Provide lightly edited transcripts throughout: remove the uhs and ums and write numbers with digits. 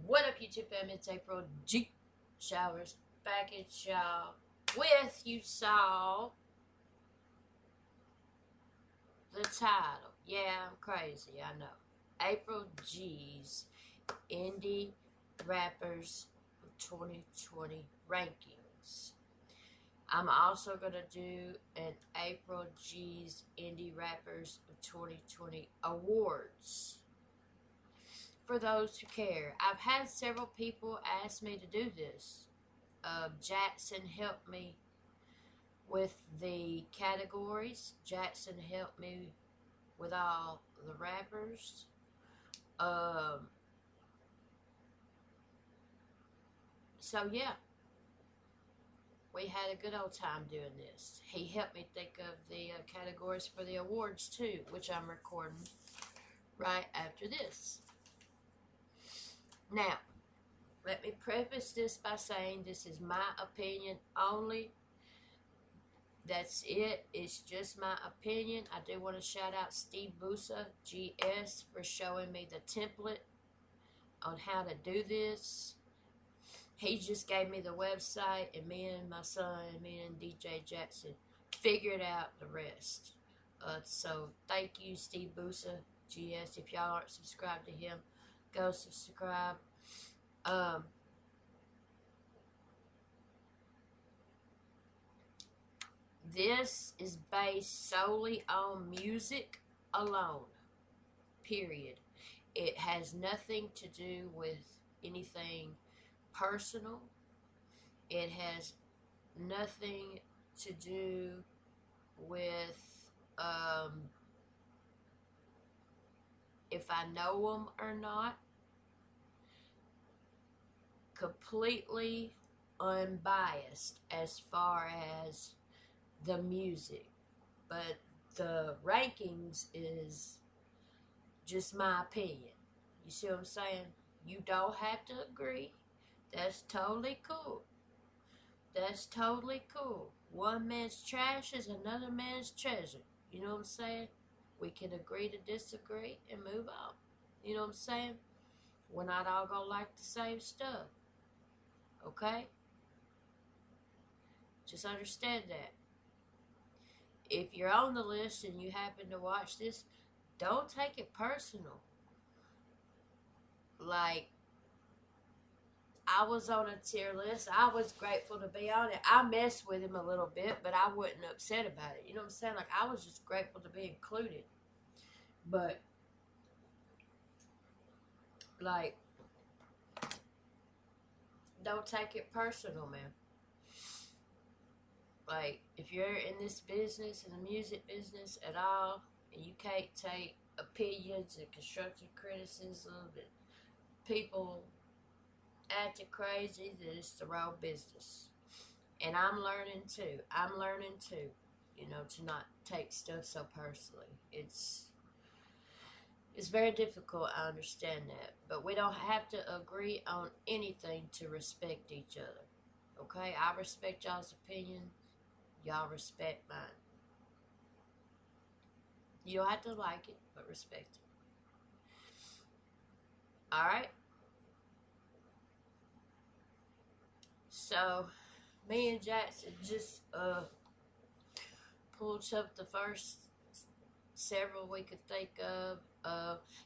What up, YouTube family? It's April G. Showers back at y'all with you saw the title. Yeah, I'm crazy, I know. April G's Indie Rappers 2020 Rankings. I'm also going to do an April G's Indie Rappers of 2020 Awards. For those who care, I've had several people ask me to do this. Jackson helped me with the categories. Jackson helped me with all the rappers. So yeah, we had a good old time doing this. He helped me think of the categories for the awards too, which I'm recording right after this. Now, let me preface this by saying this is my opinion only. That's it. It's just my opinion. I do want to shout out Steve Busa, GS, for showing me the template on how to do this. He just gave me the website, and me and my son, me and DJ Jackson, figured out the rest. So thank you, Steve Busa, GS. If y'all aren't subscribed to him, go subscribe. This is based solely on music alone, period. It has nothing to do with anything personal. It has nothing to do with if I know them or not. Completely unbiased as far as the music, but the rankings is just my opinion. You see what I'm saying? You don't have to agree. That's totally cool. That's totally cool. One man's trash is another man's treasure. You know what I'm saying? We can agree to disagree and move on. You know what I'm saying? We're not all gonna like the same stuff. Okay? Just understand that. If you're on the list and you happen to watch this, don't take it personal. Like, I was on a tier list. I was grateful to be on it. I messed with him a little bit, but I wasn't upset about it. You know what I'm saying? Like, I was just grateful to be included. But, like, don't take it personal, man. Like, if you're in this business, in the music business at all, and you can't take opinions and constructive criticism and people acting crazy, then it's the wrong business. And I'm learning too. You know, to not take stuff so personally. It's very difficult, I understand that. But we don't have to agree on anything to respect each other. Okay? I respect y'all's opinion. Y'all respect mine. You don't have to like it, but respect it. Alright? So, me and Jackson just pulled up the first several we could think of.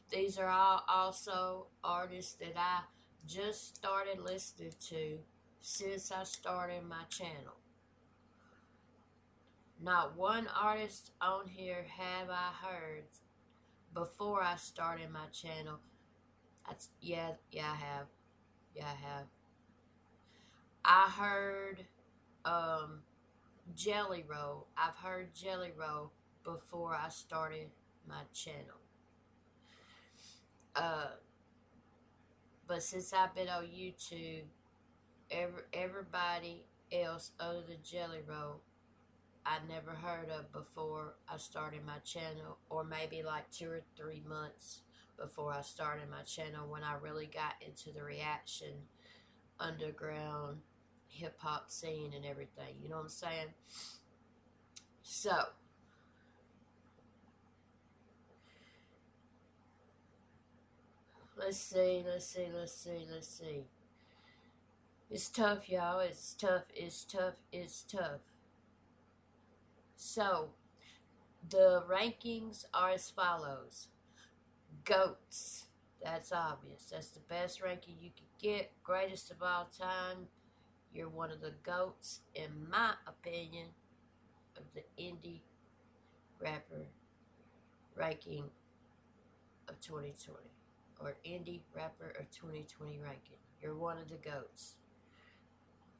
These are all also artists that I just started listening to since I started my channel. Not one artist on here have I heard before I started my channel. Yeah, I have. I heard Jelly Roll. I've heard Jelly Roll before I started my channel. But since I've been on YouTube, everybody else other than Jelly Roll I never heard of before I started my channel, or maybe like 2 or 3 months before I started my channel, when I really got into the reaction underground hip hop scene and everything. You know what I'm saying? So Let's see. It's tough, y'all. It's tough. So, the rankings are as follows. GOATs. That's obvious. That's the best ranking you could get. Greatest of all time. You're one of the GOATs, in my opinion, of the indie rapper ranking of 2020. Or indie rapper of 2020 ranking. You're one of the GOATs.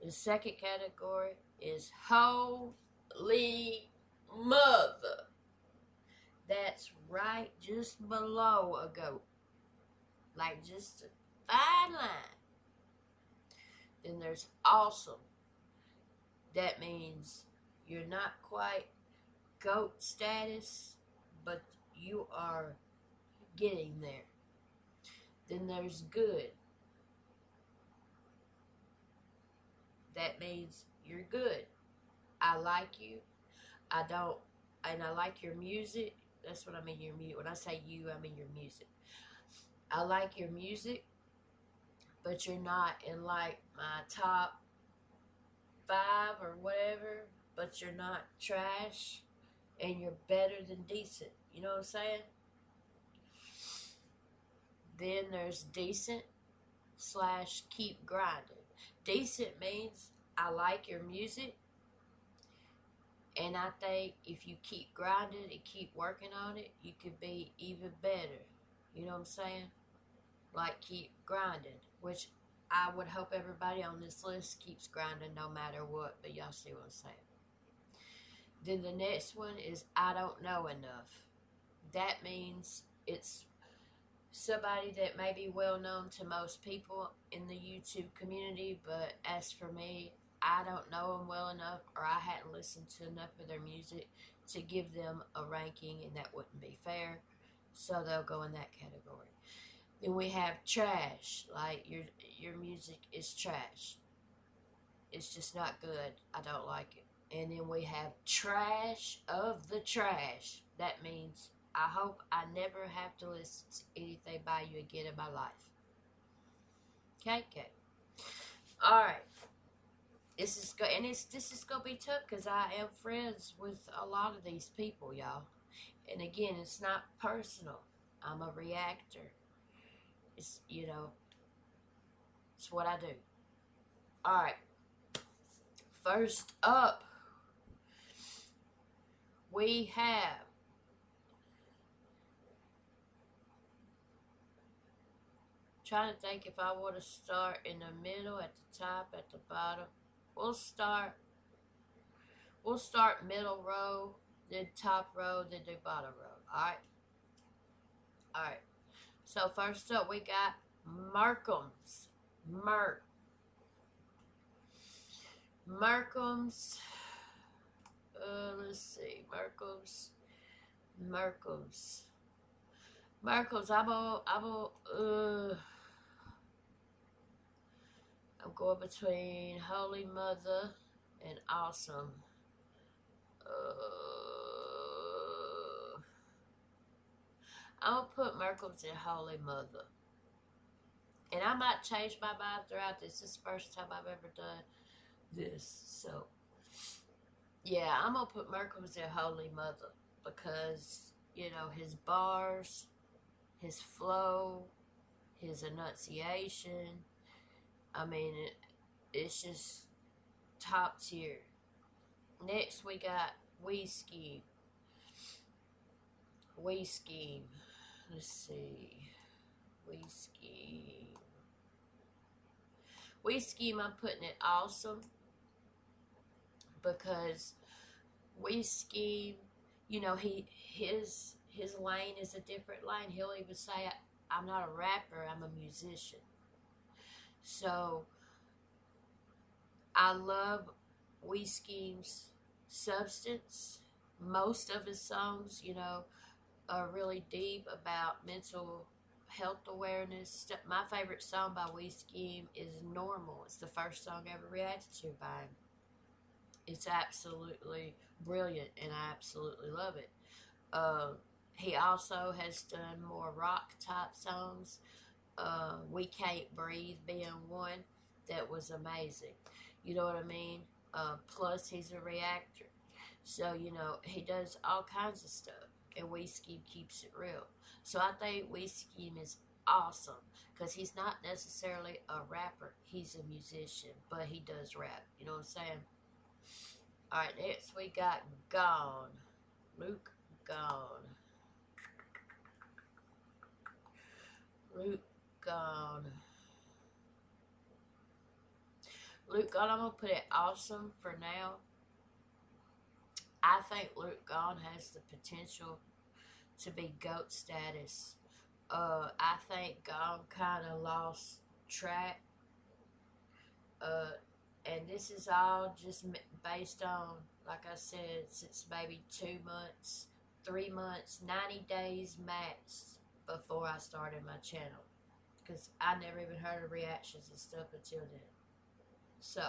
The second category is Holy Mother. That's right just below a GOAT. Like just a fine line. Then there's Awesome. That means you're not quite GOAT status, but you are getting there. Then there's Good. That means you're good. I like you. I don't, and I like your music. That's what I mean, your music. When I say you, I mean your music. I like your music, but you're not in like my top 5 or whatever, but you're not trash, and you're better than decent. You know what I'm saying? Then there's Decent / Keep Grinding. Decent means I like your music, and I think if you keep grinding and keep working on it, you could be even better. You know what I'm saying? Like keep grinding, which I would hope everybody on this list keeps grinding no matter what, but y'all see what I'm saying. Then the next one is I Don't Know Enough. That means it's somebody that may be well known to most people in the YouTube community, but as for me, I don't know them well enough, or I hadn't listened to enough of their music to give them a ranking, and that wouldn't be fair, so they'll go in that category. Then we have Trash, like your music is trash. It's just not good. I don't like it. And then we have Trash of the Trash. That means I hope I never have to listen to anything by you again in my life. Okay. All right. This is gonna be tough because I am friends with a lot of these people, y'all. And again, it's not personal. I'm a reactor. It's it's what I do. All right. First up, we have trying to think if I want to start in the middle, at the top, at the bottom. We'll start middle row, then top row, then the bottom row. Alright. So first up we got Markham's. Markham's. Let's see. Markham's. I'm going between Holy Mother and Awesome. I'm going to put Merkle's in Holy Mother. And I might change my mind throughout this. This is the first time I've ever done this. So, yeah, I'm going to put Merkle's in Holy Mother. Because, his bars, his flow, his enunciation. I mean, it's just top tier. Next, we got We Scheme. Let's see. We Scheme, I'm putting it Awesome. Because We Scheme, his lane is a different lane. He'll even say, I'm not a rapper, I'm a musician. So, I love We Scheme's substance. Most of his songs, are really deep about mental health awareness. My favorite song by We Scheme is Normal. It's the first song I ever reacted to by him. It's absolutely brilliant, and I absolutely love it. He also has done more rock type songs. We Can't Breathe being one that was amazing. You know what I mean? Plus, he's a reactor. So, you know, he does all kinds of stuff. And We Scheme keeps it real. So I think We Scheme is awesome. Because he's not necessarily a rapper. He's a musician. But he does rap. You know what I'm saying? Alright, next we got Gone. Luke Gone. Luke Gone. Luke Gone, I'm going to put it awesome for now. I think Luke Gone has the potential to be GOAT status. I think Gone kind of lost track. And this is all just based on, like I said, since maybe 2 months, 3 months, 90 days max before I started my channel. Because I never even heard of reactions and stuff until then. So,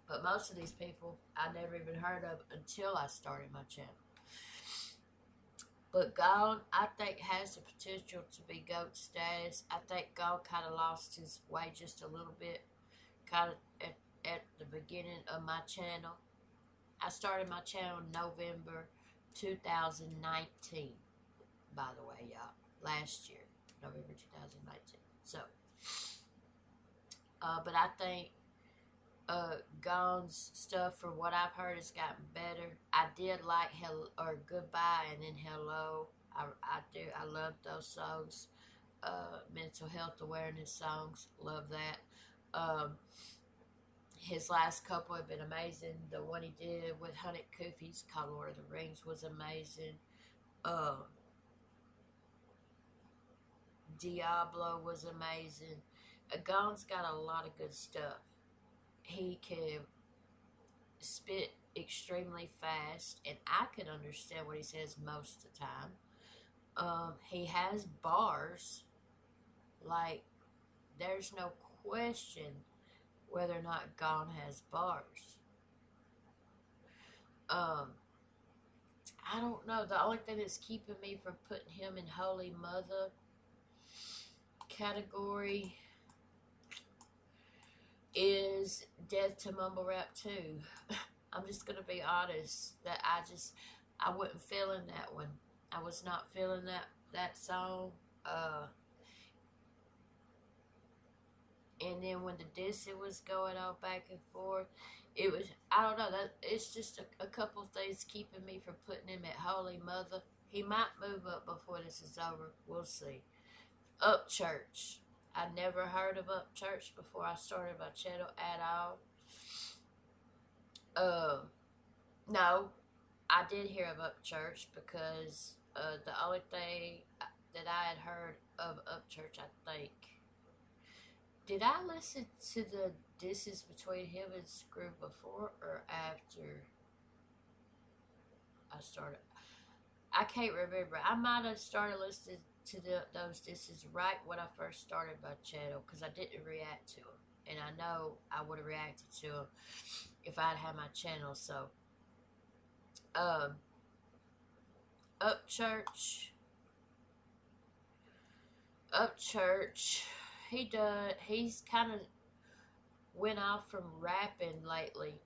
but most of these people I never even heard of until I started my channel. But Gone, I think, has the potential to be GOAT status. I think Gone kind of lost his way just a little bit, kind of at the beginning of my channel. I started my channel in November 2019, by the way, y'all. Last year, November 2019. So, but I think Gone's stuff, for what I've heard, has gotten better. I did like Goodbye and then Hello. I love those songs. Mental health awareness songs, love that. His last couple have been amazing. The one he did with Hunted Koofies called Lord of the Rings was amazing. Diablo was amazing. Gone's got a lot of good stuff. He can spit extremely fast, and I can understand what he says most of the time. He has bars. Like, there's no question whether or not Gone has bars. I don't know. The only thing that's keeping me from putting him in Holy Mother category is Death to Mumble Rap 2. I'm just going to be honest that I wasn't feeling that one. I was not feeling that song. And then when the dissing was going on back and forth, it was, I don't know, it's just a couple things keeping me from putting him at Holy Mother. He might move up before this is over. We'll see. Upchurch. I never heard of Upchurch before I started my channel at all. No, I did hear of Upchurch because the only thing that I had heard of Upchurch, I think. Did I listen to the disses between him and Screw before or after I started? I can't remember. I might have started listening to those disses right when I first started my channel because I didn't react to them. And I know I would have reacted to them if I'd had my channel. So, Upchurch, he's kind of went off from rapping lately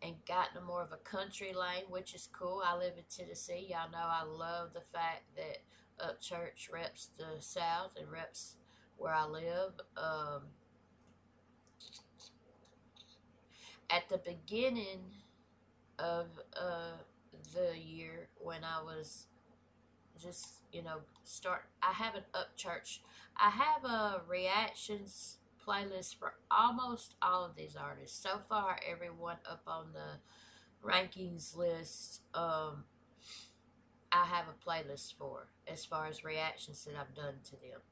and gotten more of a country lane, which is cool. I live in Tennessee. Y'all know I love the fact that Upchurch reps the South and reps where I live. At the beginning of the year when I was just, I have an Upchurch. I have a reactions playlist for almost all of these artists. So far, everyone up on the rankings list, I have a playlist for as far as reactions that I've done to them.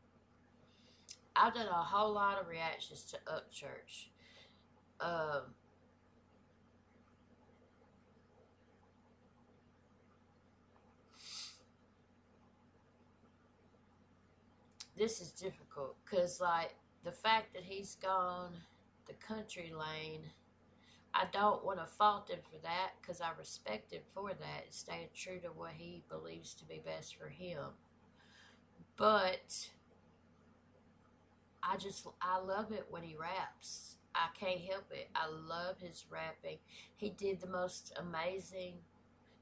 I've done a whole lot of reactions to Upchurch. This is difficult because, like, the fact that he's gone the country lane, I don't want to fault him for that because I respect him for that and staying true to what he believes to be best for him. But I love it when he raps. I can't help it. I love his rapping. He did the most amazing.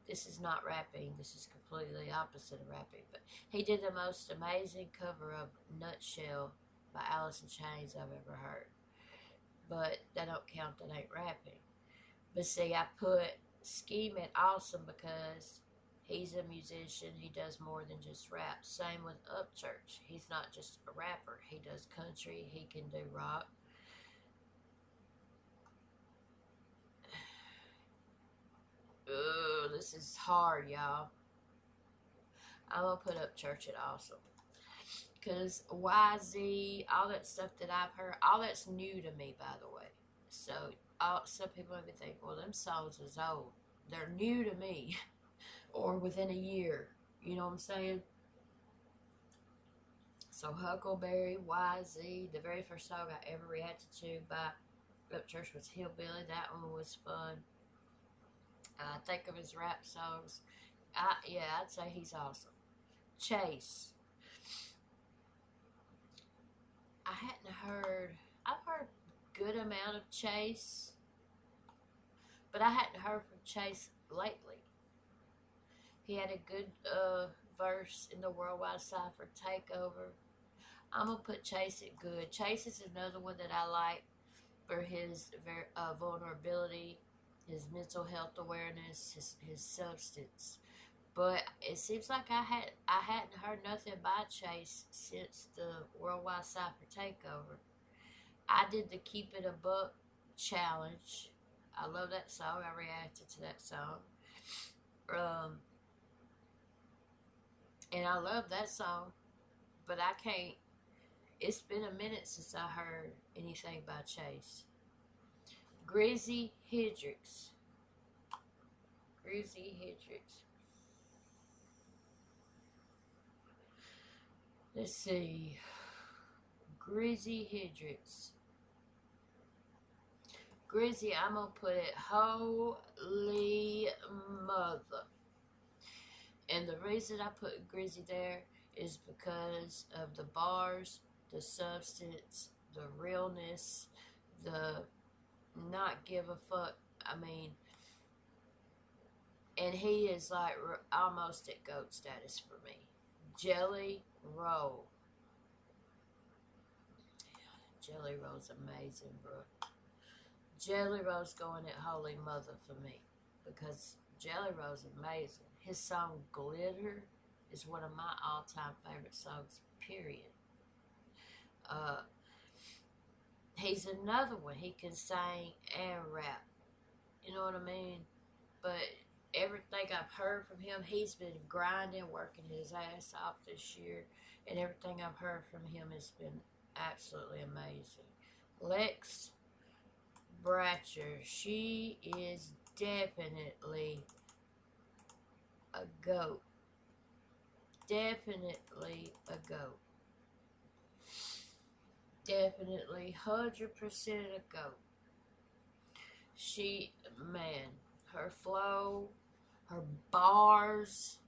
This is not rapping. This is completely opposite of rapping. But he did the most amazing cover of Nutshell by Alice in Chains I've ever heard. But that don't count. That ain't rapping. But see, I put Scheme at Awesome because he's a musician. He does more than just rap. Same with Upchurch. He's not just a rapper. He does country. He can do rock. Ugh, this is hard, y'all. I'm going to put Upchurch at Awesome. Because YZ, all that stuff that I've heard, all that's new to me, by the way. So, some people maybe think, well, them songs is old. They're new to me. Or within a year. You know what I'm saying? So, Huckleberry, YZ, the very first song I ever reacted to by Upchurch was Hillbilly. That one was fun. Think of his rap songs. I'd say he's awesome. Chase. I've heard good amount of Chase, but I hadn't heard from Chase lately. He had a good verse in the Worldwide Cypher Takeover. I'm going to put Chase at good. Chase is another one that I like for his vulnerability, his mental health awareness, his substance. But it seems like I hadn't heard nothing by Chase since the Worldwide Cypher Takeover. I did the Keep It a Buck challenge. I love that song. I reacted to that song. And I love that song. But I can't. It's been a minute since I heard anything by Chase. Grizzy Hendrix. Let's see. Grizzy Hendrix. Grizzy, I'm going to put it Holy Mother. And the reason I put Grizzy there is because of the bars, the substance, the realness, the not give a fuck. I mean, and he is like almost at GOAT status for me. Jelly Roll. Jelly Roll's amazing, bro. Jelly Roll's going at Holy Mother for me because Jelly Roll's amazing. His song Glitter is one of my all-time favorite songs, period. He's another one. He can sing and rap. You know what I mean? But everything I've heard from him, he's been grinding, working his ass off this year. And everything I've heard from him has been absolutely amazing. Lex Bratcher, she is definitely a GOAT. Definitely a GOAT. Definitely 100% a GOAT. She, man, her flow, her bars,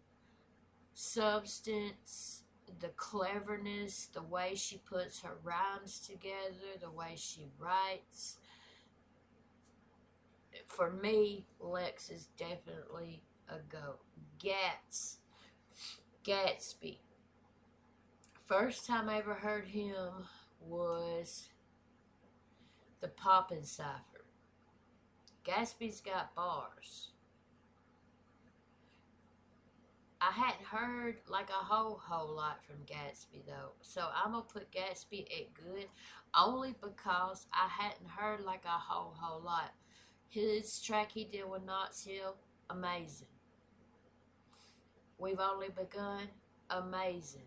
substance, the cleverness, the way she puts her rhymes together, the way she writes. For me, Lex is definitely a GOAT. Gatsby. First time I ever heard him was the Poppin' Cypher. Gatsby's got bars. I hadn't heard like a whole lot from Gatsby though. So I'm going to put Gatsby at good only because I hadn't heard like a whole lot. His track he did with Knox Hill, amazing. We've Only Begun, amazing.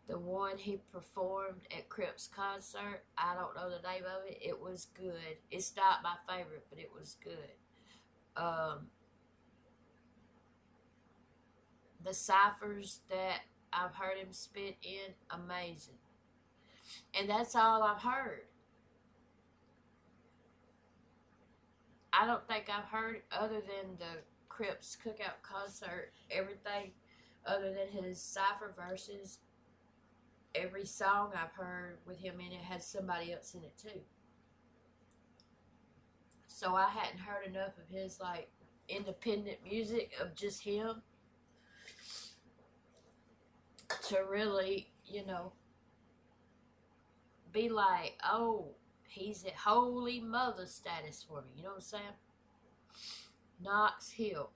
The one he performed at Crip's concert, I don't know the name of it, it was good. It's not my favorite, but it was good. The ciphers that I've heard him spit in, amazing. And that's all I've heard. I don't think I've heard, other than the Crips Cookout concert, everything other than his cipher verses, every song I've heard with him in it had somebody else in it too. So I hadn't heard enough of his like independent music of just him to really, you know, be like, oh, he's at holy mother status for me. You know what I'm saying? Knox Hill.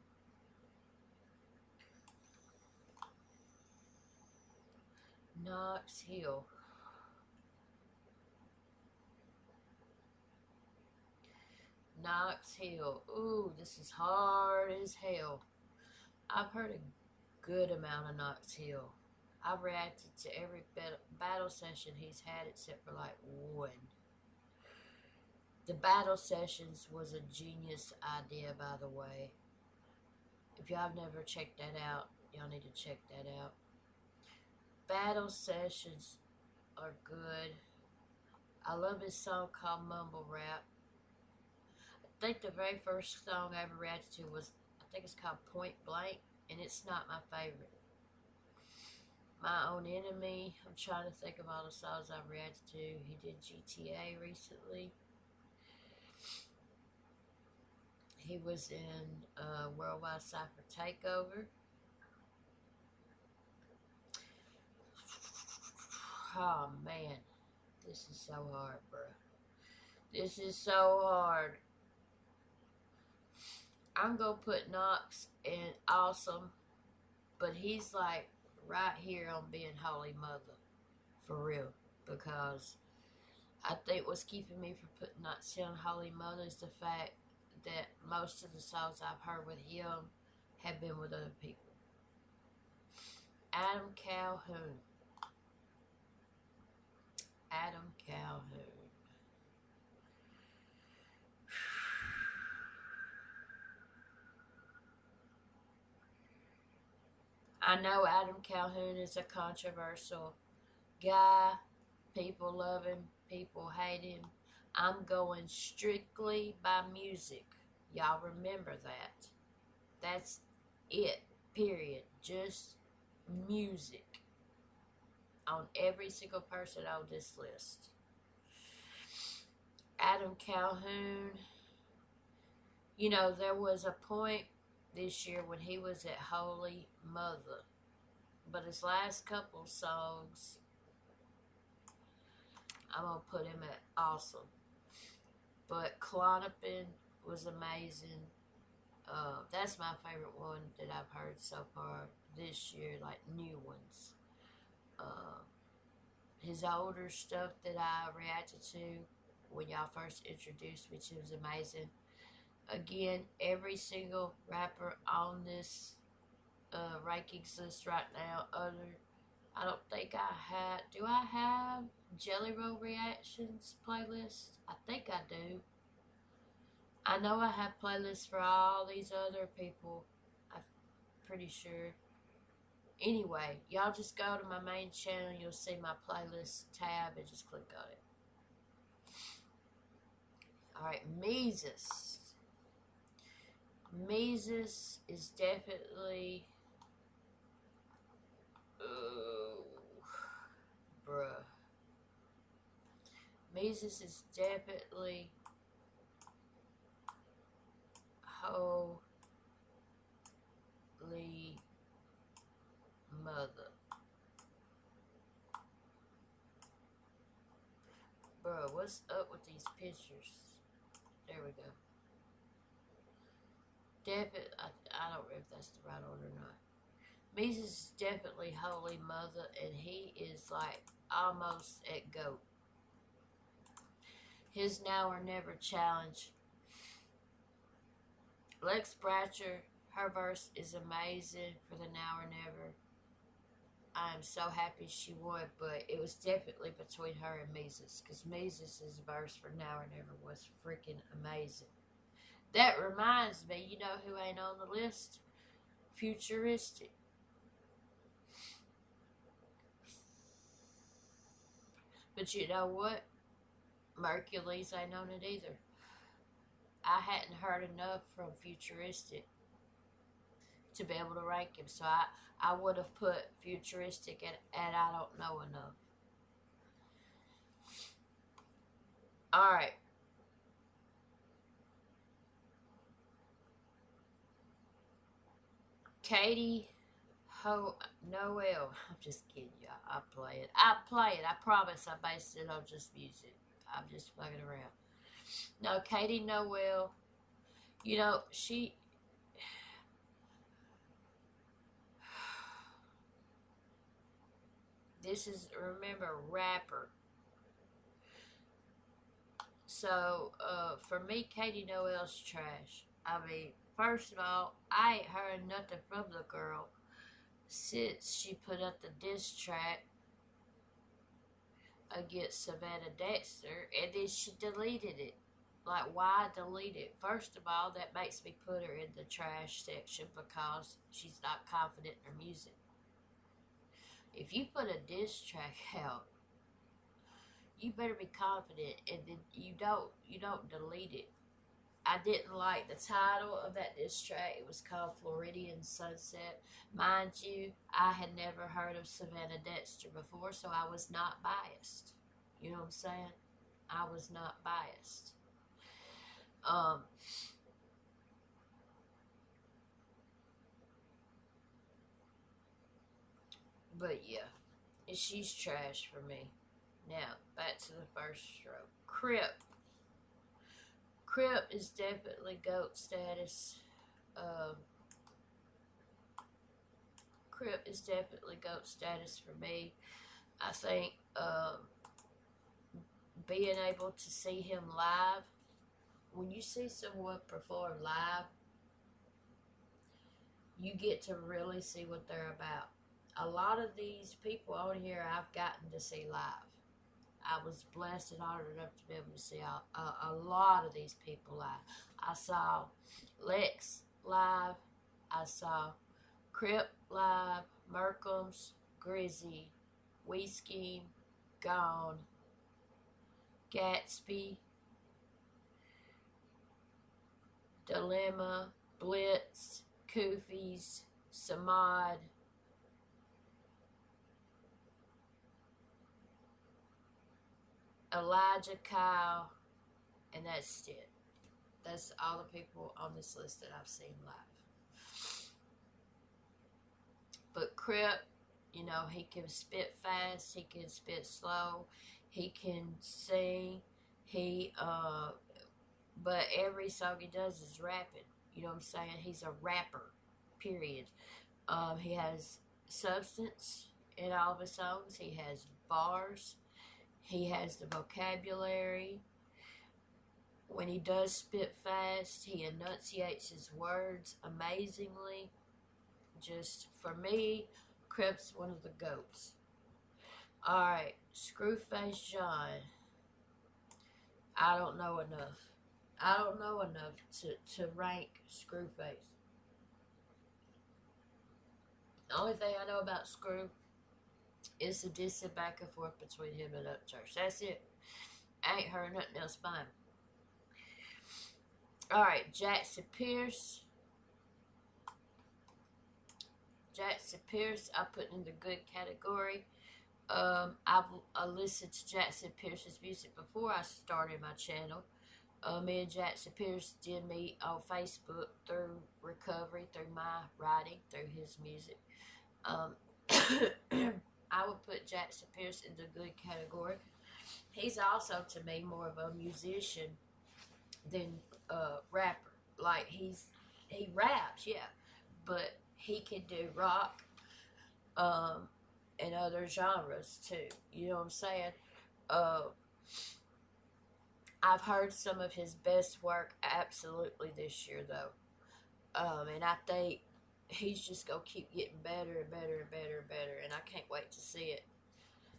Knox Hill. Knox Hill. Ooh, this is hard as hell. I've heard a good amount of Knox Hill. I've reacted to every battle session he's had except for like one. The battle sessions was a genius idea, by the way. If y'all have never checked that out, y'all need to check that out. Battle sessions are good. I love his song called Mumble Rap. I think the very first song I ever reacted to was, I think it's called Point Blank, and it's not my favorite. My Own Enemy. I'm trying to think of all the songs I've reacted to. He did GTA recently. He was in Worldwide Cypher Takeover. Oh man, this is so hard, bro. This is so hard. I'm gonna put Knox in awesome, but he's like right here on being Holy Mother, for real, because I think what's keeping me from putting Knox on Holy Mother is the fact that most of the songs I've heard with him have been with other people. Adam Calhoun. Adam Calhoun. I know Adam Calhoun is a controversial guy. People love him. People hate him. I'm going strictly by music. Y'all remember that. That's it. Period. Just music. On every single person on this list. Adam Calhoun. You know, there was a point this year when he was at Holy Mother. But his last couple songs, I'm going to put him at awesome. But Klonopin was amazing. That's my favorite one that I've heard so far this year, like new ones. His older stuff that I reacted to when y'all first introduced me to was amazing. Again, every single rapper on this rankings list right now, I don't think I had, do I have Jelly Roll Reactions playlist? I think I do. I know I have playlists for all these other people. I'm pretty sure. Anyway, y'all just go to my main channel. You'll see my playlist tab and just click on it. Alright, Meezus. Meezus is definitely... bruh. Meezus is definitely... Holy Mother. Bro, what's up with these pictures? There we go. Definitely, I don't know if that's the right order or not. Meezus is definitely Holy Mother, and he is like almost at GOAT. His Now or Never challenge. Lex Bratcher, her verse is amazing for the Now or Never. I'm so happy she won, but it was definitely between her and Meezus, because Meezus' verse for Now or Never was freaking amazing. That reminds me, you know who ain't on the list? Futuristic. But you know what? Mercules ain't on it either. I hadn't heard enough from Futuristic to be able to rank him, so I would have put Futuristic at I don't know enough. Alright. Katie Noel. I'm just kidding y'all. I play it. I play it. I promise I based it on just music. I'm just fucking around. No, Katie Noel. You know, she. This is, remember, rapper. So, for me, Katie Noel's trash. I mean, first of all, I ain't heard nothing from the girl since she put up the diss track against Savannah Dexter, and then she deleted it. Like, why delete it? First of all, that makes me put her in the trash section because she's not confident in her music. If you put a diss track out, you better be confident, and then you don't delete it. I didn't like the title of that diss track. It was called Floridian Sunset. Mind you, I had never heard of Savannah Dexter before, so I was not biased. You know what I'm saying? I was not biased. But yeah, she's trash for me. Now, back to the first stroke. Crip. Crip is definitely GOAT status. Crip is definitely GOAT status for me. I think being able to see him live, when you see someone perform live, you get to really see what they're about. A lot of these people on here I've gotten to see live. I was blessed and honored enough to be able to see a lot of these people live. I saw Lex live. I saw Crip live, Merkham's, Grizzy, We Scheme, Gone, Gatsby, Dilemma, Blitz, Koofies, Samad, Elijah Kyle, and that's it. That's all the people on this list that I've seen live. But Crip, you know, he can spit fast, he can spit slow, he can sing, but every song he does is rapping. You know what I'm saying? He's a rapper, period. He has substance in all of his songs. He has bars. He has the vocabulary. When he does spit fast, he enunciates his words amazingly. Just, for me, Crip's one of the GOATs. Alright, Screwface John. I don't know enough. I don't know enough to rank Screwface. The only thing I know about Screw is the dissing back and forth between him and Upchurch. That's it. I ain't heard nothing else by him. Alright, Jackson Pierce. Jackson Pierce, I put in the good category. I've listened to Jackson Pierce's music before I started my channel. Me and Jackson Pierce did meet on Facebook through recovery, through my writing, through his music. I would put Jackson Pierce in the good category. He's also, to me, more of a musician than a rapper. Like, he raps, yeah, but he can do rock and other genres too. You know what I'm saying? I've heard some of his best work absolutely this year, though. And I think he's just going to keep getting better and better and better and better. And I can't wait to see it.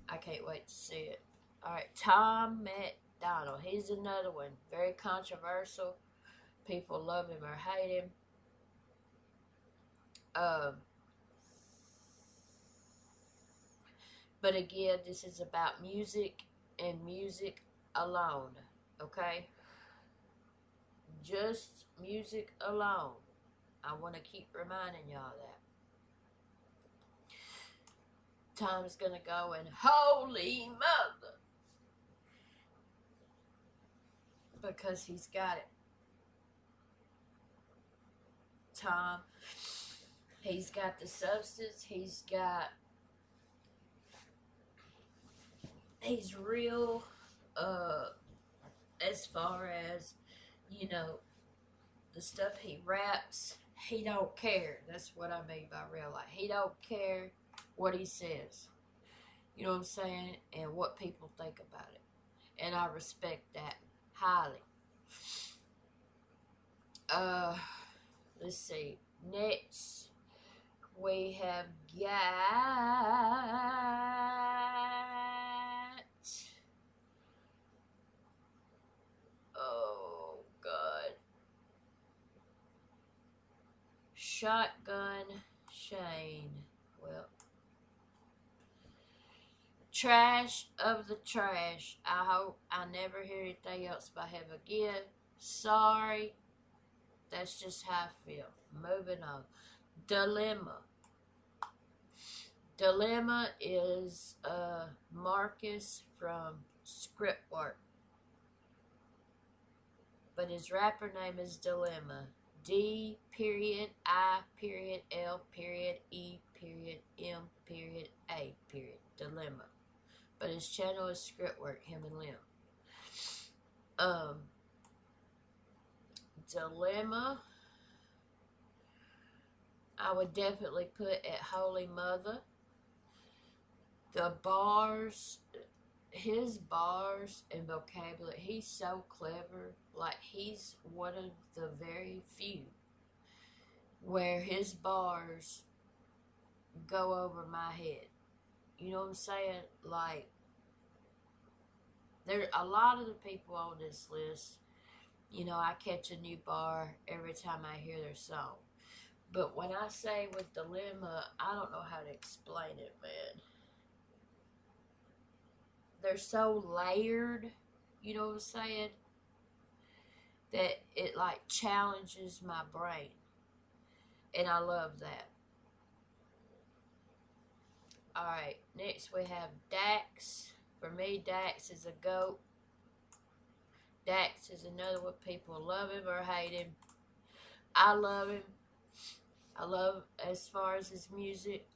I can't wait to see it. Alright, Tom McDonald. He's another one. Very controversial. People love him or hate him. But again, this is about music and music alone. Okay? Just music alone. I want to keep reminding y'all that. Time's gonna go and holy mother. because he's got it. Tom, he's got the substance, he's real, as far as, you know, the stuff he raps, he don't care. That's what I mean by real life. He don't care what he says. You know what I'm saying? And what people think about it. And I respect that highly. Let's see. Next, we have got... Oh, God. Shotgun Shane. Well, trash of the trash. I hope I never hear anything else by him again. Sorry. That's just how I feel. Moving on. Dilemma. Dilemma is Marcus from Scriptwork. But his rapper name is Dilemma. D period I period L period E period M period A period. Dilemma. But his channel is Scriptwork, him and Lim. Dilemma, I would definitely put at Holy Mother. The bars, his bars and vocabulary, he's so clever. Like, he's one of the very few where his bars go over my head. You know what I'm saying? Like, there a lot of the people on this list, you know, I catch a new bar every time I hear their song. But when I say with Dilemma, I don't know how to explain it, man. They're so layered, you know what I'm saying, that it like challenges my brain. And I love that. Alright, next we have Dax. For me, Dax is a GOAT. Dax is another one. People love him or hate him. I love him. I love, as far as his music,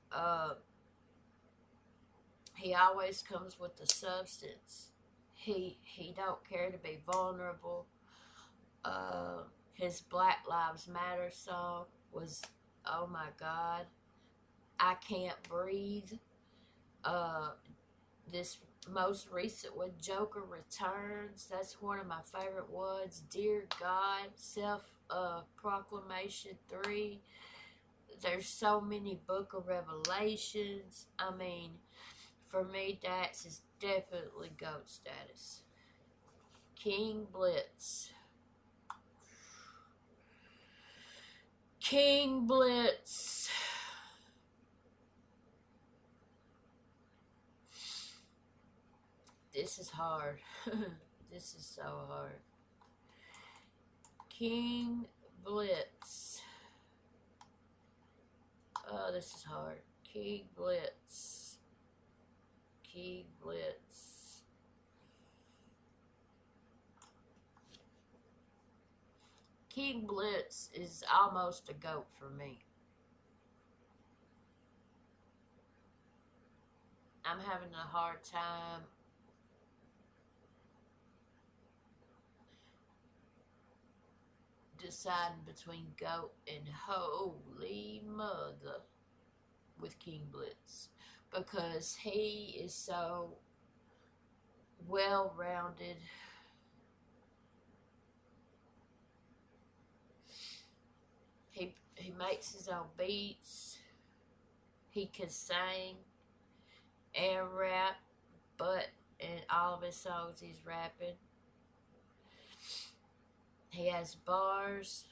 he always comes with the substance. He don't care to be vulnerable. His Black Lives Matter song was, oh my God, I Can't Breathe. This most recent one, Joker Returns, that's one of my favorite ones. Dear God, Self-Proclamation 3. There's so many Book of Revelations. I mean, for me, Dax is definitely GOAT status. King Blitz. King Blitz. This is hard. This is so hard. King Blitz. Oh, this is hard. King Blitz. King Blitz. King Blitz is almost a GOAT for me. I'm having a hard time deciding between GOAT and Holy Mother with King Blitz, because he is so well-rounded. He makes his own beats. He can sing and rap, but in all of his songs he's rapping. He has bars.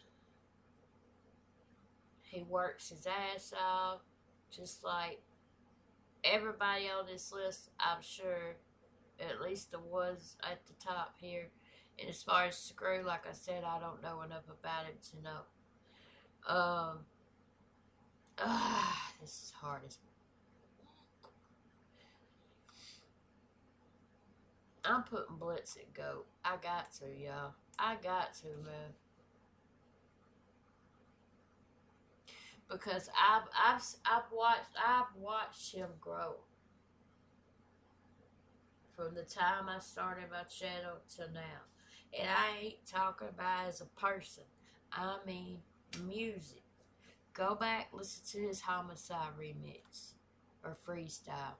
He works his ass off, just like everybody on this list, I'm sure, at least the ones at the top here. And as far as Screw, like I said, I don't know enough about him to know. This is hard as... I'm putting Blitz at GOAT. I got to, y'all. I got to, man. Because I've watched him grow from the time I started my channel to now. And I ain't talking about as a person. I mean music. Go back, listen to his Homicide remix or freestyle.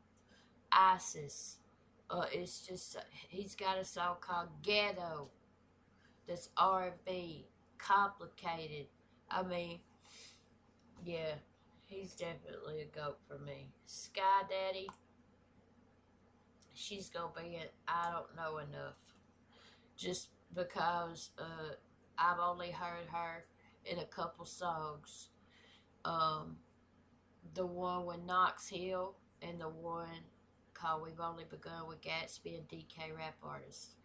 ISIS. It's just he's got a song called Ghetto. That's R&B, complicated. I mean, yeah, he's definitely a GOAT for me. Sky Daddy. She's gonna be it. I don't know enough. Just because I've only heard her in a couple songs. The one with Knox Hill and the one called We've Only Begun with Gatsby and DK Rap Artist.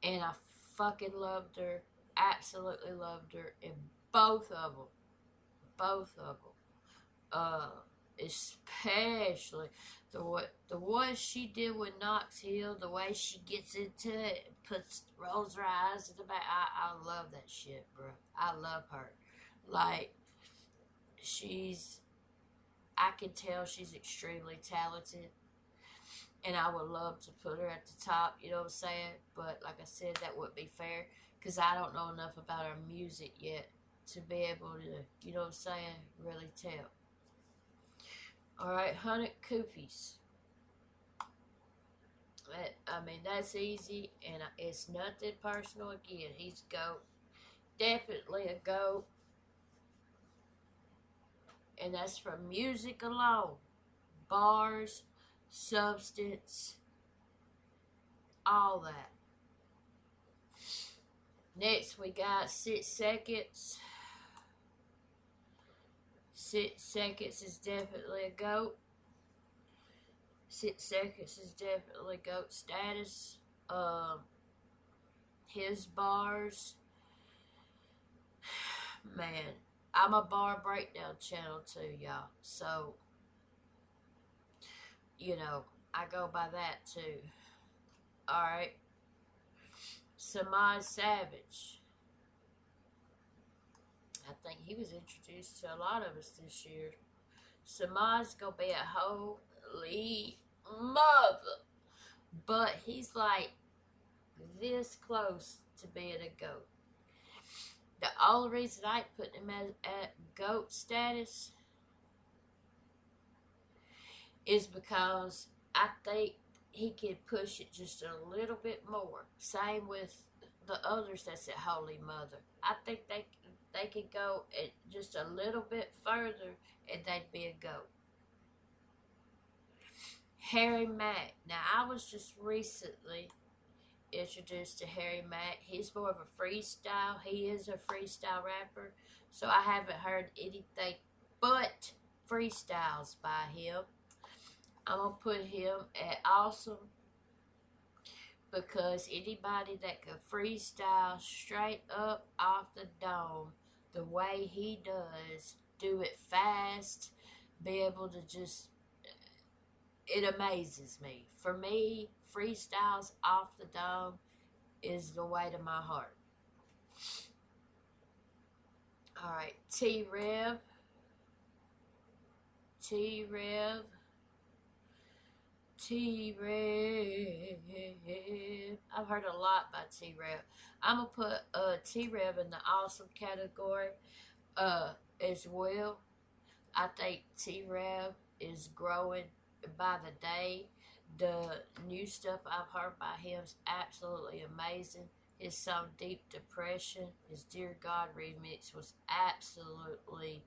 And I fucking loved her. Absolutely loved her in both of them. Both of them. Especially the one she did with Knox Hill, the way she gets into it, rolls her eyes in the back. I love that shit, bro. I love her. Like, I can tell she's extremely talented, and I would love to put her at the top, you know what I'm saying? But like I said, that wouldn't be fair, because I don't know enough about her music yet to be able to, you know what I'm saying, really tell. Alright, 100 Koofies. I mean, that's easy, and it's nothing personal again. He's a GOAT. Definitely a GOAT. And that's from music alone. Bars, substance, all that. Next, we got 6 Seconds. 6 Seconds is definitely a GOAT. 6 Seconds is definitely GOAT status. His bars, man, I'm a bar breakdown channel too, y'all. So, you know, I go by that too. Alright. Samaj Savage. I think he was introduced to a lot of us this year. Samaj's gonna be a holy mother. But he's like this close to being a GOAT. The only reason I ain't putting him at GOAT status is because I think he could push it just a little bit more. Same with the others that's at Holy Mother. I think they could go just a little bit further and they'd be a GOAT. Harry Mack. Now, I was just recently introduced to Harry Mack. He's more of a freestyle. He is a freestyle rapper. So I haven't heard anything but freestyles by him. I'm going to put him at awesome because anybody that can freestyle straight up off the dome the way he does, do it fast, be able to just, it amazes me. For me, freestyles off the dome is the way to my heart. Alright, T-Rev. I've heard a lot about T-Rev. I'm going to put T-Rev in the awesome category as well. I think T-Rev is growing by the day. The new stuff I've heard by him is absolutely amazing. His song Deep Depression, his Dear God remix was absolutely,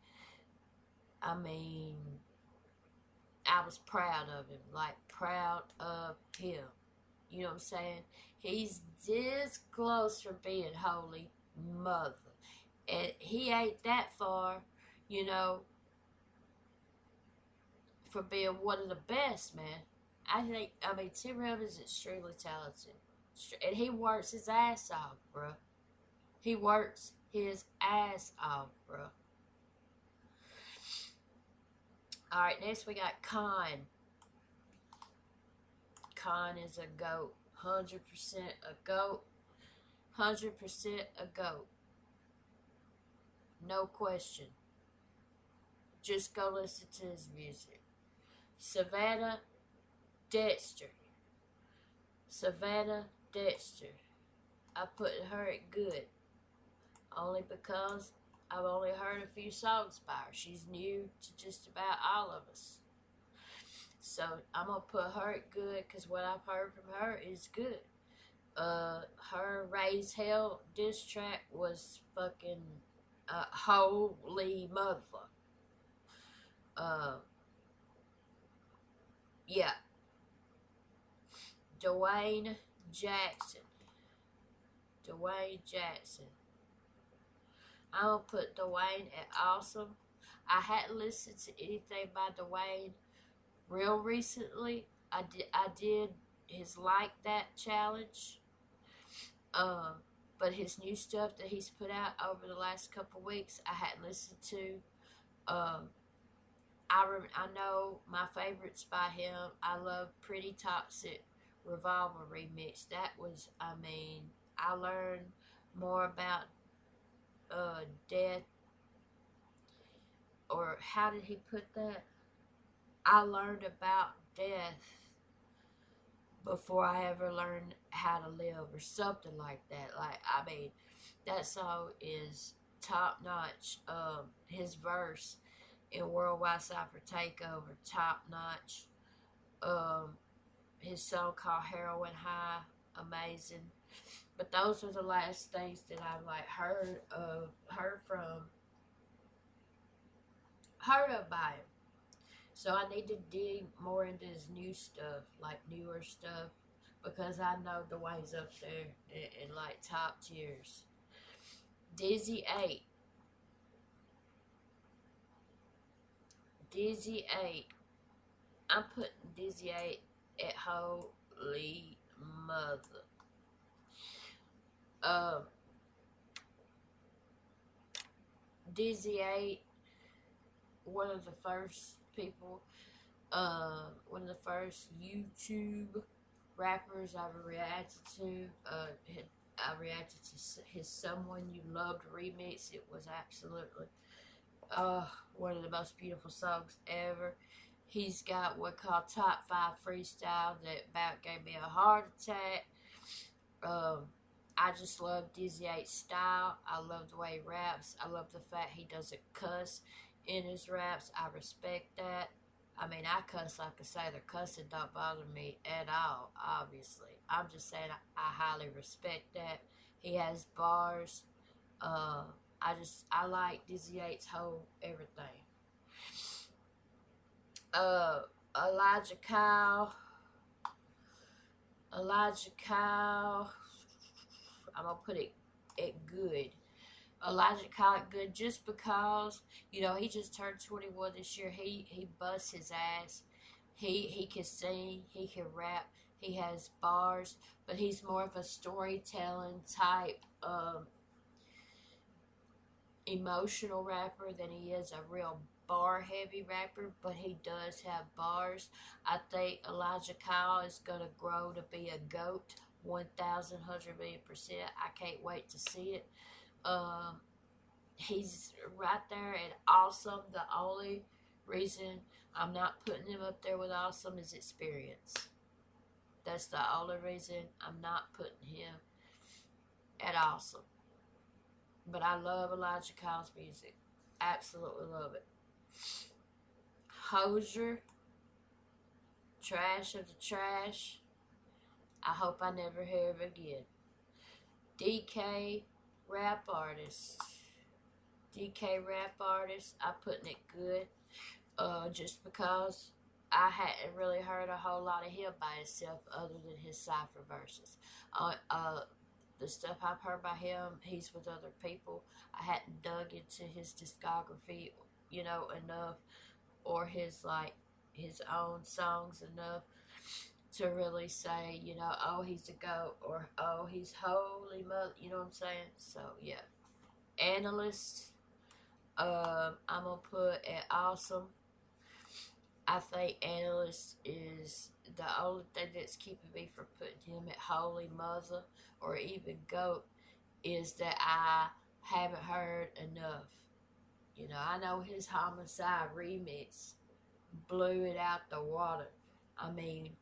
I mean, I was proud of him, like proud of him. You know what I'm saying? He's this close from being Holy Mother. And he ain't that far, you know, for being one of the best, man. I mean, T-Rev is extremely talented. And he works his ass off, bro. He works his ass off, bro. Alright, next we got Khan. Khan is a GOAT. 100% a goat. 100% a goat. No question. Just go listen to his music. Savannah Dexter. Savannah Dexter. I put her at good. Only because I've only heard a few songs by her. She's new to just about all of us. So I'm going to put her at good because what I've heard from her is good. Her Raise Hell diss track was fucking holy motherfucker. Yeah. Dwayne Jackson. Dwayne Jackson. I'm going to put Dwayne at awesome. I hadn't listened to anything by Dwayne real recently. I did his Like That challenge. But his new stuff that he's put out over the last couple weeks, I hadn't listened to. I know my favorites by him. I love Pretty Toxic Revolver remix. That was, I learned more about death, or how did he put that? I learned about death before I ever learned how to live, or something like that. That song is top notch. His verse in Worldwide Cypher Takeover, top notch. His song called Heroin High, amazing. But those are the last things that I've heard of by him. So I need to dig more into his new stuff, newer stuff, because I know Dwayne's up there in top tiers. Dizzy 8. Dizzy 8. I'm putting Dizzy 8 at holy mother. Dizzy 8, one of the first people, one of the first YouTube rappers I ever reacted to. I reacted to his Someone You Loved remix. It was absolutely one of the most beautiful songs ever. He's got what called Top 5 Freestyle that about gave me a heart attack. I just love Dizzy 8's style. I love the way he raps. I love the fact he doesn't cuss in his raps. I respect that. I cuss like a sailor. Cussing don't bother me at all, obviously. I'm just saying I highly respect that. He has bars. I like Dizzy 8's whole everything. Elijah Kyle. I'm gonna put it at good. Elijah Kyle at good, just because he just turned 21 this year. He busts his ass. He can sing. He can rap. He has bars, but he's more of a storytelling type emotional rapper than he is a real bar heavy rapper, but he does have bars. I think Elijah Kyle is going to grow to be a GOAT 1,100%. I can't wait to see it. He's right there at awesome. The only reason I'm not putting him up there with awesome is experience. That's the only reason I'm not putting him at awesome. But I love Elijah Kyle's music. Absolutely love it. Hosier, trash of the trash. I hope I never hear him again. DK, rap artist. I'm putting it good. Just because I hadn't really heard a whole lot of him by himself other than his cypher verses. The stuff I've heard by him, he's with other people. I hadn't dug into his discography, enough, or his own songs enough to really say, oh, he's a GOAT, or oh, he's holy mother, you know what I'm saying? So, yeah. Analyst, I'm going to put at awesome. I think Analyst is the only thing that's keeping me from putting him at Holy Mother or even GOAT is that I haven't heard enough. You know, I know his Homicide remix blew it out the water. I mean,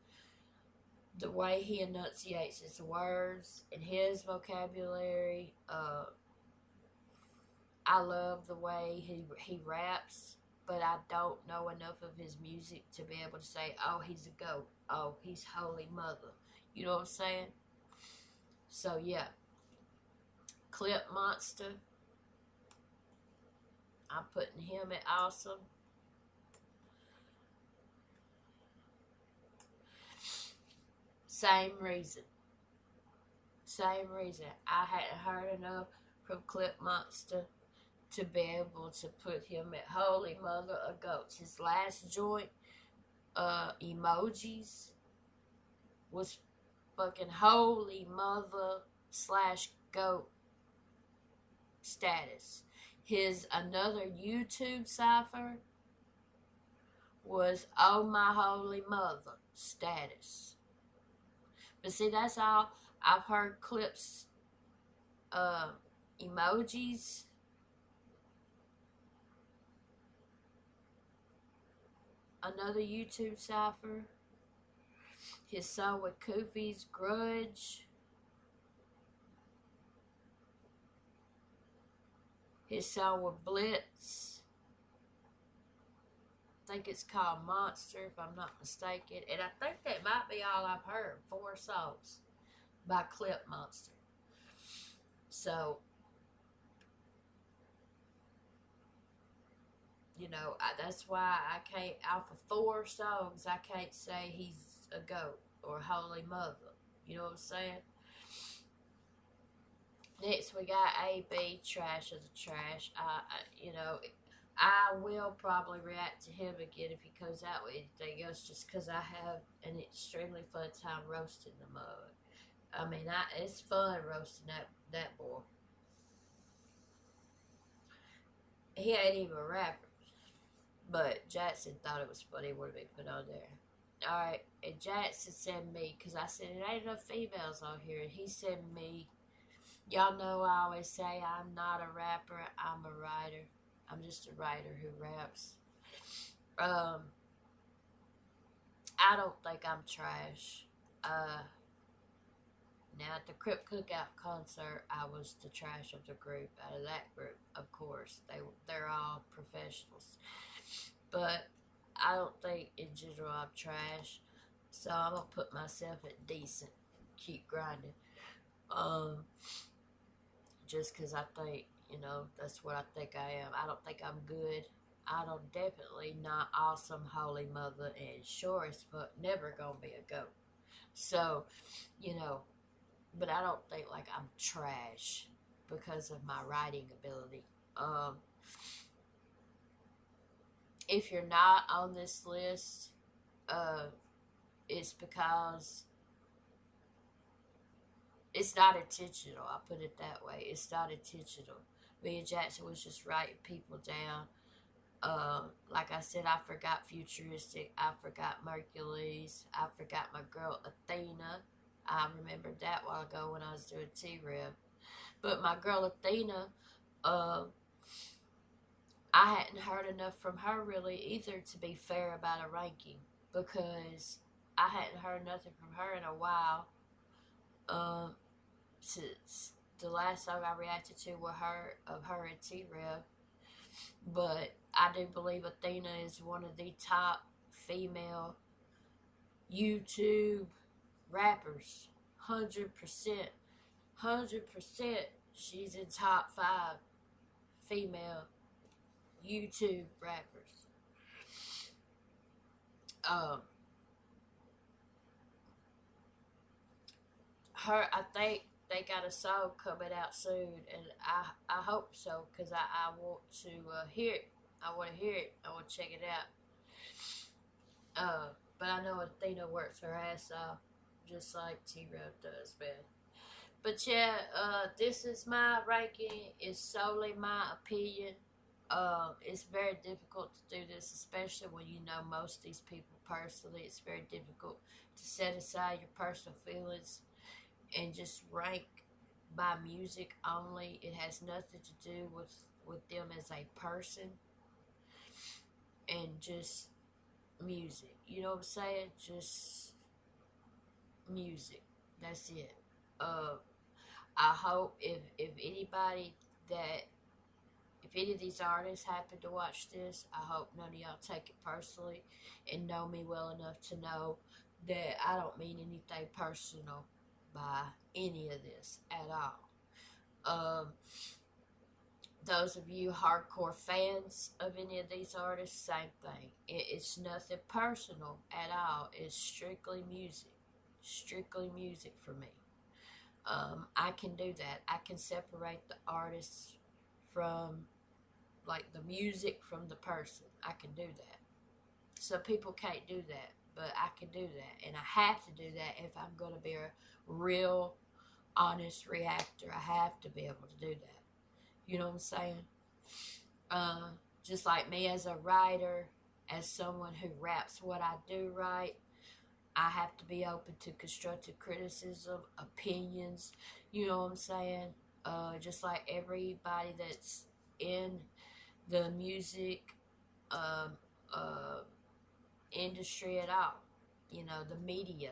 the way he enunciates his words and his vocabulary, I love the way he raps, but I don't know enough of his music to be able to say, oh, he's a GOAT. Oh, he's Holy Mother. You know what I'm saying? So, yeah. Clip Monster. I'm putting him at awesome. Same reason. Same reason. I hadn't heard enough from Clip Monster to be able to put him at Holy Mother or GOAT. His last joint, Emojis, was fucking Holy Mother / GOAT status. His another YouTube cipher was Oh My Holy Mother status. But see, that's all. I've heard clips, Emojis, another YouTube cipher, his song with Koofy's Grudge, his song with Blitz, I think it's called Monster if I'm not mistaken, and I think that might be all I've heard, 4 songs by Clip Monster. So, you know, that's why I can't, off of 4 songs, I can't say he's a GOAT or Holy Mother. You know what I'm saying? Next, we got AB, Trash of the Trash. You know, I will probably react to him again if he comes out with anything else, just because I have an extremely fun time roasting the mug. I mean, it's fun roasting that boy. He ain't even a rapper, but Jackson thought it was funny when he put on there. Alright, and Jackson sent me, because I said it ain't enough females on here, and he sent me, y'all know I always say I'm not a rapper, I'm a writer. I'm just a writer who raps. I don't think I'm trash. Now at the Crip Cookout concert, I was the trash of the group. Out of that group, of course, they're all professionals. But I don't think in general I'm trash. So I'm gonna put myself at decent. Keep grinding. Just because I think, you know, that's what I think I am. I don't think I'm good. I don't definitely not awesome Holy Mother, and sure as fuck never gonna be a GOAT. So, you know, but I don't think like I'm trash because of my writing ability. If you're not on this list, it's because it's not intentional. I'll put it that way. It's not intentional. Me and Jackson was just writing people down. Like I said, I forgot Futuristic. I forgot Mercules. I forgot my girl Athena. I remembered that a while ago when I was doing T-Rev. But my girl Athena, I hadn't heard enough from her really either to be fair about a ranking, because I hadn't heard nothing from her in a while. Since the last song I reacted to was of her and T-Rev. But I do believe Athena is one of the top female YouTube rappers. 100%. 100%. She's in top 5 female YouTube rappers. I think they got a song coming out soon, and I hope so, because I want to hear it. I want to hear it. I want to check it out. But I know Athena works her ass off, just like T-Rev does, man. But yeah, this is my ranking. It's solely my opinion. It's very difficult to do this, especially when you know most of these people personally. It's very difficult to set aside your personal feelings and just rank by music only. It has nothing to do with them as a person, and just music. You know what I'm saying? Just music. That's it. I hope if anybody that if any of these artists happen to watch this, I hope none of y'all take it personally and know me well enough to know that I don't mean anything personal by any of this at all. Those of you hardcore fans of any of these artists, same thing. It's nothing personal at all. It's strictly music. Strictly music for me. I can do that. I can separate the artists from, like, the music from the person. I can do that. Some people can't do that, but I can do that. And I have to do that if I'm going to be a real, honest reactor. I have to be able to do that. You know what I'm saying? Just like me as a writer, as someone who raps what I do write, I have to be open to constructive criticism, opinions. You know what I'm saying? Just like everybody that's in the music industry at all, you know, the media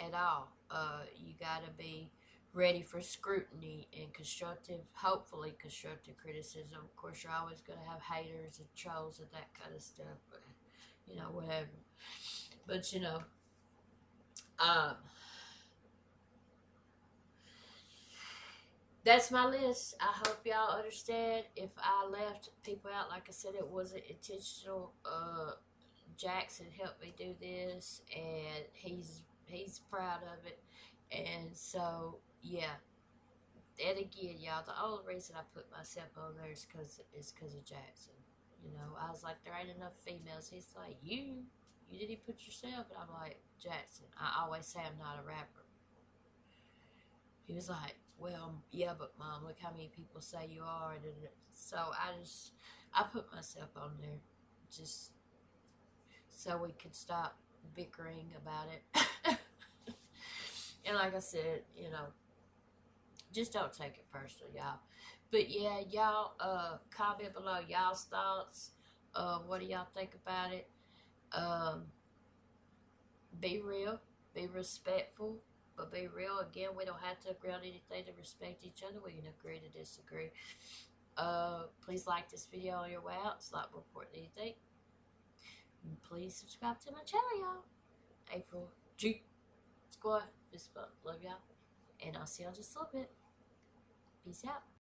at all. You gotta be ready for scrutiny and constructive, hopefully constructive criticism. Of course, you're always gonna have haters and trolls and that kind of stuff, but you know, whatever. But you know, that's my list. I hope y'all understand. If I left people out, like I said, it wasn't intentional. Jackson helped me do this, and he's proud of it. And so, yeah. And again, y'all, the only reason I put myself on there is because of Jackson. You know, I was like, there ain't enough females. He's like, you didn't put yourself. And I'm like, Jackson, I always say I'm not a rapper. He was like, well, yeah, but Mom, look how many people say you are. So I put myself on there just so we could stop bickering about it. And like I said, you know, just don't take it personal, y'all. But yeah, y'all, comment below y'all's thoughts. What do y'all think about it? Be real, be respectful, but be real. Again, we don't have to agree on anything to respect each other. We can agree to disagree. Please like this video on your way out. It's not more important than anything. And please subscribe to my channel, y'all. April G Squad. Love y'all. And I'll see y'all just a little bit. Peace out.